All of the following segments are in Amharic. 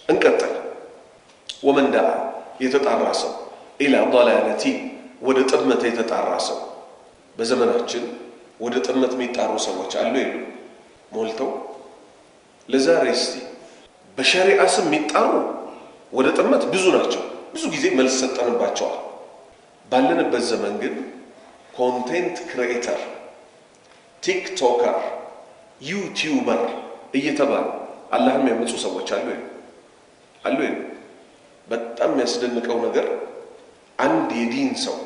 እንቀጥል። ወመን ደዓ የተጣራ ሰው ኢላ ضلالቲ ወደ ጥመት የተጣራ ሰው። በዘመናችን ወደ ጥመት የሚጣሩ ሰዎች አሉ የሉ? ሞልተው። ለዛሬ እስቲ በሸሪዓ ስም የሚጣሩ ወደ ጥመት ብዙ ናቸው። ብዙ ጊዜ መልስ ሰጠንባቸዋል። ባለንበት ዘመን ግን ኮንቴንት ክሪኤተር፣ ቲክቶከር፣ ዩቲዩበር እየተባሉ አላህን የሚያመጹ ሰዎች አሉ አሉ። በጣም የሚያስደንቀው ነገር አንድ የዲን ሰው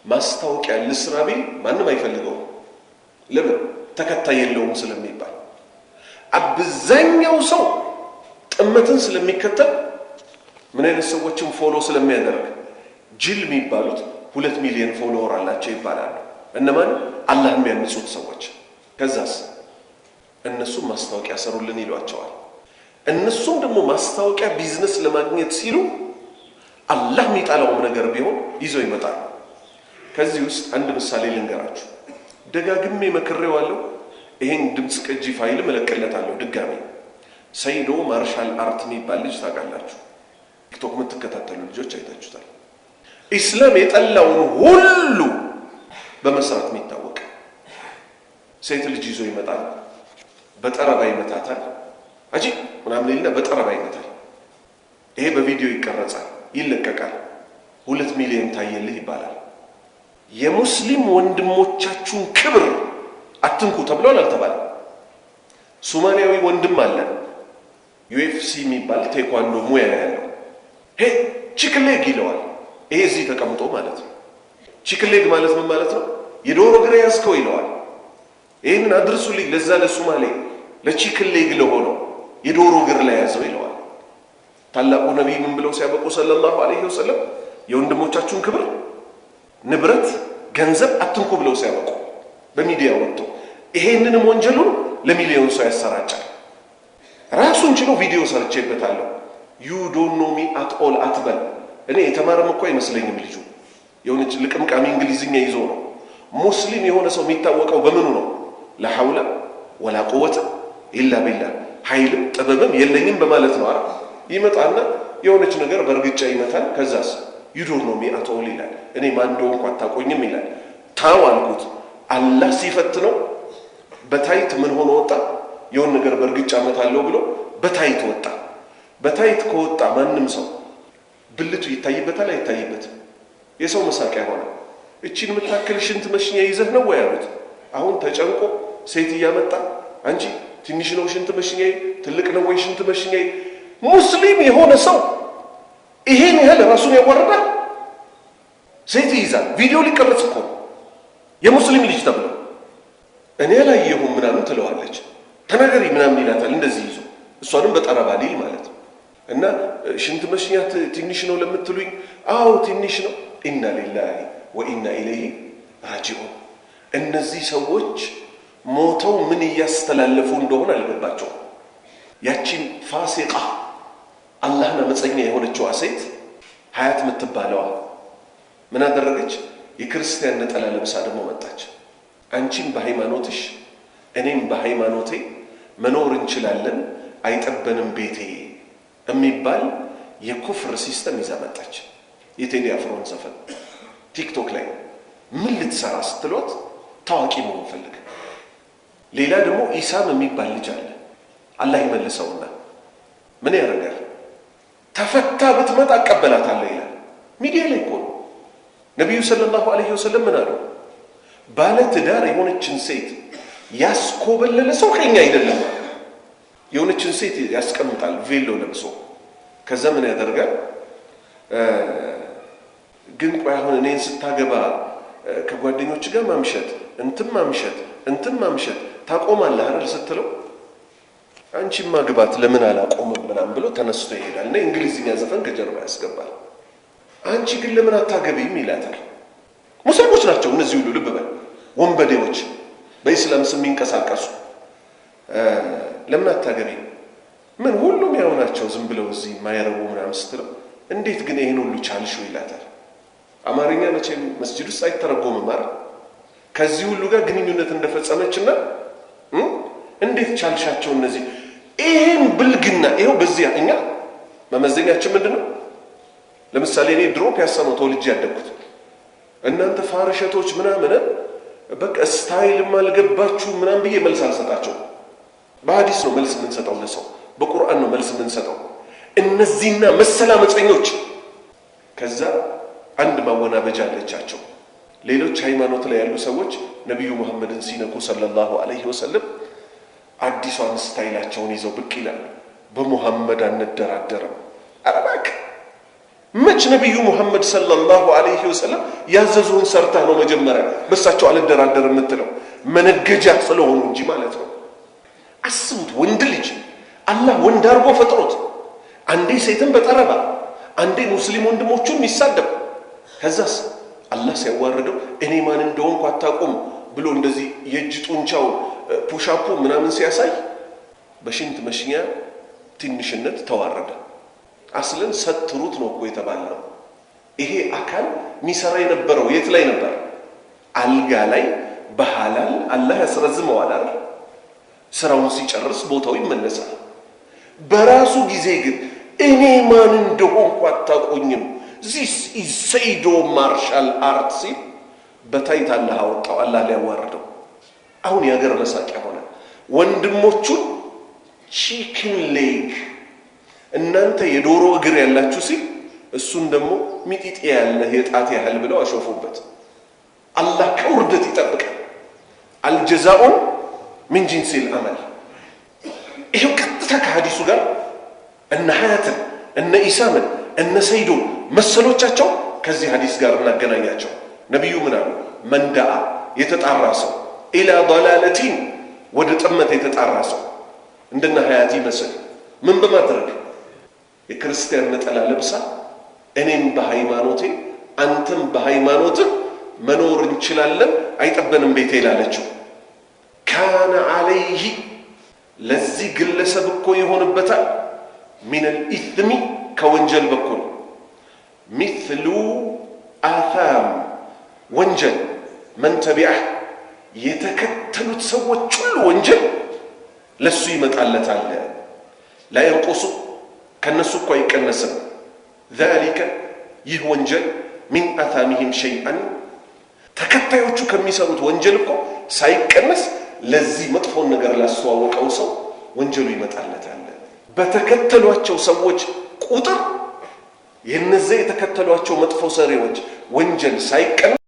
ማስታወቂያ ልስራ ቢል ማንም አይፈልገውም። ለምን? ተከታይ የለውም ስለሚባል። አብዛኛው ሰው ጥመትን ስለሚከተል ምን አይነት ሰዎችን ፎሎ ስለሚያደርግ ጅል የሚባሉት 2 ሚሊዮን ፎሎወር አላቸው ይባላሉ። እነማን? አላህን የሚያመጹት ሰዎች። ከዛስ እነሱም ማስታወቂያ ሰሩልን ይሏቸዋል። እነሱም ደግሞ ማስታወቂያ ቢዝነስ ለማግኘት ሲሉ አላህ የሚጣላውም ነገር ቢሆን ይዘው ይመጣሉ። ከዚህ ውስጥ አንድ ምሳሌ ልንገራችሁ። ደጋግሜ መክሬዋለሁ። ይሄን ድምጽ ቅጂ ፋይል መለቀለታለሁ ድጋሚ። ሰይዶ ማርሻል አርት የሚባል ልጅ ታውቃላችሁ? ቲክቶክ የምትከታተሉ ልጆች አይታችሁታል። ኢስላም የጠላውን ሁሉ በመስራት የሚታወቅ ሴት ልጅ ይዞ ይመጣል። በጠረባ ይመታታል። አጂ ምናምን ይልና በጠረባ ይመታል። ይሄ በቪዲዮ ይቀረጻል፣ ይለቀቃል። 2 ሚሊዮን ታየልህ ይባላል። የሙስሊም ወንድሞቻችሁን ክብር አትንኩ ተብሏል አልተባለም? ሶማሊያዊ ወንድም አለ ዩኤፍሲ የሚባል ቴኳንዶ ሙያ ያለው። ሄ ቺክሌግ ይለዋል። ይሄ እዚህ ተቀምጦ ማለት ነው። ቺክሌግ ማለት ምን ማለት ነው? የዶሮ እግር ያዝከው ይለዋል። ይሄንን አድርሱልኝ ለዛ ለሶማሌ ለቺክሌግ ለሆነው የዶሮ እግር ላይ ያዘው ይለዋል። ታላቁ ነብይ ምን ብለው ሲያበቁ ሰለላሁ ዐለይሂ ወሰለም የወንድሞቻችሁን ክብር፣ ንብረት፣ ገንዘብ አትንኩ ብለው ሲያበቁ በሚዲያ ወጥቶ ይሄንንም ወንጀሉን ለሚሊዮን ሰው ያሰራጫል። ራሱን ችሎ ቪዲዮ ሰርቼበታለሁ። ዩ ዶንት ኖ ሚ አት ኦል አትበል። እኔ የተማረም እኮ አይመስለኝም ልጁ። የሆነች ልቅምቃሚ እንግሊዝኛ ይዞ ነው። ሙስሊም የሆነ ሰው የሚታወቀው በምኑ ነው? ላ ሐውለ ወላ ቁወተ ኢላ ቢላህ፣ ኃይልም ጥበብም የለኝም በማለት ነው። ይመጣና የሆነች ነገር በርግጫ ይመታል። ከዛስ ዩ ዶንት ኖ ሚ አት ኦል ይላል። እኔ ማን እንደሆንኩ አታውቁኝም ይላል። ታው አልኩት። አላህ ሲፈትነው በታይት ምን ሆኖ ወጣ? የሆነ ነገር በርግጫ መታለው ብሎ በታይት ወጣ። በታይት ከወጣ ማንም ሰው ብልቱ ይታይበታል አይታይበትም? የሰው መሳቂያ ሆነ። እቺን የምታክል ሽንት መሽኛ ይዘህ ነው ወይ አሉት። አሁን ተጨንቆ ሴት እያመጣ አንቺ ትንሽ ነው ሽንት መሽኛዬ፣ ትልቅ ነው ወይ ሽንት መሽኛዬ? ሙስሊም የሆነ ሰው ይሄን ያህል ራሱን ያወርዳል? ሴት ይይዛል። ቪዲዮ ሊቀርጽ እኮ የሙስሊም ልጅ ተብሎ እኔ አላየሁም ምናምን ትለዋለች። ተናገሪ ምናምን ይላታል እንደዚህ ይዞ፣ እሷንም በጠረባ ሊል ማለት ነው። እና ሽንት መሽኛ ትንሽ ነው ለምትሉኝ፣ አዎ ትንሽ ነው። ኢና ሊላሂ ወኢና ኢለይሂ ራጂዑን። እነዚህ ሰዎች ሞተው ምን እያስተላለፉ እንደሆነ አልገባቸውም። ያቺን ፋሲቃ አላህን አመፀኛ የሆነችዋ ሴት ሀያት የምትባለዋ ምን አደረገች? የክርስቲያን ነጠላ ለብሳ ደግሞ መጣች። አንቺም በሃይማኖትሽ እኔም በሃይማኖቴ መኖር እንችላለን አይጠበንም ቤቴ የሚባል የኩፍር ሲስተም ይዛ መጣች። የቴዲ አፍሮን ዘፈን ቲክቶክ ላይ ምን ልትሰራ ስትሏት ታዋቂ መሆን ፈልግ። ሌላ ደግሞ ኢሳም የሚባል ልጅ አለ አላህ ይመልሰውና ምን ያደርጋል? ተፈታ ብትመጣ አቀበላታለሁ ይላል። ሚዲያ ላይ እኮ ነው። ነቢዩ ሰለላሁ ዐለይሂ ወሰለም ምን አሉ? ባለ ትዳር የሆነችን ሴት ያስኮበለለ ሰው ከኛ አይደለም። የሆነችን ሴት ያስቀምጣል ቬሎ ለብሶ። ከዛ ምን ያደርጋል? ግን ቆይ አሁን እኔን ስታገባ ከጓደኞች ጋር ማምሸት እንትን ማምሸት ታቆማለህ አይደል ስትለው አንቺም ማግባት ለምን አላቆምም ምናምን ብሎ ተነስቶ ይሄዳል። እና እንግሊዝኛ ዘፈን ከጀርባ ያስገባል። አንቺ ግን ለምን አታገቢም ይላታል። ሙስሊሞች ናቸው እነዚህ ሁሉ፣ ልብ በል ወንበዴዎች፣ በእስላም ስም የሚንቀሳቀሱ። ለምን አታገቢም? ምን ሁሉም ያው ናቸው ዝም ብለው እዚህ ማይረቡ ምናምን ስትለው እንዴት ግን ይሄን ሁሉ ቻልሽው ይላታል። አማርኛ መቼም መስጂድ ውስጥ አይተረጎምም አይደል? ከዚህ ሁሉ ጋር ግንኙነት እንደፈጸመችና እንዴት ቻልሻቸው እነዚህ? ይሄን ብልግና ይሄው በዚያ እኛ መመዘኛችን ምንድነው? ለምሳሌ እኔ ድሮ ፒያሳ ነው ተወልጄ ያደግኩት። እናንተ ፋርሸቶች ምናምን በቃ ስታይልም አልገባችሁ ምናምን ብዬ መልስ አልሰጣቸው። በሐዲስ ነው መልስ የምንሰጠው ለሰው፣ በቁርአን ነው መልስ የምንሰጠው። እነዚህና መሰል አመፀኞች ከዛ አንድ ማወናበጃ አለቻቸው። ሌሎች ሃይማኖት ላይ ያሉ ሰዎች ነብዩ መሐመድን ሲነኩ ሰለላሁ ዐለይሂ ወሰለም አዲሷን ስታይላቸውን ይዘው ብቅ ይላሉ። በሙሐመድ አንደራደርም። አረባክ መች ነብዩ መሐመድ ሰለላሁ ዐለይሂ ወሰለም ያዘዙን ሰርታ ነው መጀመሪያ በሳቸው አልደራደርም የምትለው? መነገጃ ስለሆኑ እንጂ ማለት ነው። አስቡት፣ ወንድ ልጅ አላህ ወንድ አርጎ ፈጥሮት አንዴ ሴትን በጠረባ አንዴ ሙስሊም ወንድሞቹን የሚሳደብ ከዛስ አላህ ሲያዋርደው እኔ ማን እንደሆንኩ አታውቁም ብሎ እንደዚህ የእጅ ጡንቻው ፑሻፑ ምናምን ሲያሳይ በሽንት መሽኛ ትንሽነት ተዋረደ። አስለን ሰትሩት ነው እኮ የተባለው። ይሄ አካል ሚሰራ የነበረው የት ላይ ነበር? አልጋ ላይ በሐላል አላህ ያስረዝመዋል አይደል? ስራውን ሲጨርስ ቦታው ይመለሳል። በራሱ ጊዜ ግን እኔ ማን እንደሆንኩ አታውቁኝም፣ ዚስ ኢዝ ሰይዶ ማርሻል አርት ሲል በታይት አላህ አወጣው። አላህ ሊያዋርደው አሁን የሀገር መሳቂያ ሆነ። ወንድሞቹን ቺክን ሌግ እናንተ የዶሮ እግር ያላችሁ ሲል እሱን ደግሞ ሚጢጤ ያለ የጣት ያህል ብለው አሾፉበት። አላህ ከውርደት ይጠብቃል። አልጀዛኡን ምን ጂንሲል አመል። ይሄው ቀጥታ ከሐዲሱ ጋር እነ ሐያትን እነ ኢሳምን እነ ሰይዶን መሰሎቻቸው ከዚህ ሐዲስ ጋር እናገናኛቸው። ነብዩ ምን አሉ? መንዳአ የተጣራ ሰው ኢላ ضلالቲን ወደ ጥመት የተጣራ ሰው እንደነ ሐያት ይመስል ምን በማድረግ የክርስቲያን ነጠላ ለብሳ እኔም በሃይማኖቴ አንተም በሃይማኖትህ መኖር እንችላለን አይጠበንም ቤቴ ላለችው ካነ አለይሂ ለዚህ ግለሰብ እኮ ይሆንበታል ሚን الإثم ከወንጀል በኩል مثل آثام ወንጀል መን ተቢዐህ የተከተሉት ሰዎች ሁሉ ወንጀል ለሱ ይመጣለታል። ላ ينقص ከነሱ እኮ አይቀነስም። ذلك ይህ ወንጀል ሚን አታሚሂም ሸይአን ተከታዮቹ ከሚሰሩት ወንጀል እኮ ሳይቀነስ ለዚህ መጥፎን ነገር ላስተዋወቀው ሰው ወንጀሉ ይመጣለታል። በተከተሏቸው ሰዎች ቁጥር የነዚህ የተከተሏቸው መጥፎ ሰሪዎች ወንጀል ሳይቀነስ